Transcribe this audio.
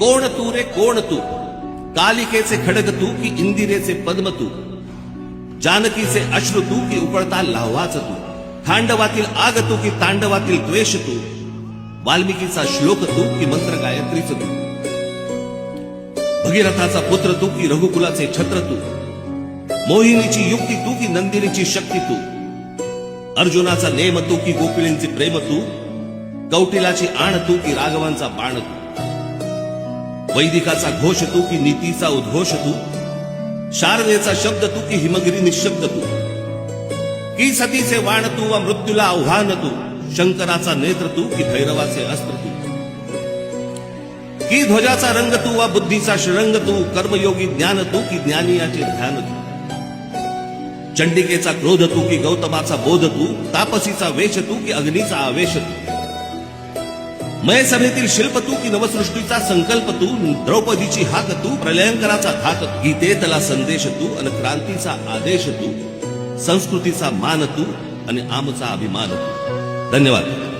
कोण तू रे कोण तू, कालिकेचे खडग तू की इंदिरेचे पद्म तू, जानकीचे अश्रू तू की उकळता लाव्हाच तू, थांडवातील आग तू की तांडवातील द्वेष तू, वाल्मिकीचा श्लोक तू की मंत्र गायत्रीच तू, भगीरथाचा पुत्र तू की रघुकुलाचे छत्र तू, मोहिनीची युक्ती तू की नंदिनीची शक्ती तू, अर्जुनाचा नेम तू की गोपिळींचे प्रेम तू, कौटिलाची आण तू की राघवांचा बाण तू, वैदिकाचा घोष तू की नीतीचा उद्घोष तू, शारदेचा शब्द तू की हिमगिरी निशब्द तू, की सतीचे वाण तू व मृत्यूला आव्हान तू, शंकराचा नेत्र तू की भैरवाचे अस्त्र तू, की ध्वजाचा रंग तू व बुद्धीचा श्रंग तू, कर्मयोगी ज्ञान तू की ज्ञानियाचे ध्यान तू, चंडिकेचा क्रोध तू की गौतमाचा बोध तू, तापसीचा वेश तू की अग्नीचा आवेश तू, मय सभेतील शिल्प तू की नवसृष्टीचा संकल्प तू, द्रौपदीची हाक तू प्रलयंकराचा धाक, गीतेतला संदेश तू आणि क्रांतीचा आदेश तू, संस्कृतीचा मान तू आणि आमचा अभिमान तू. धन्यवाद.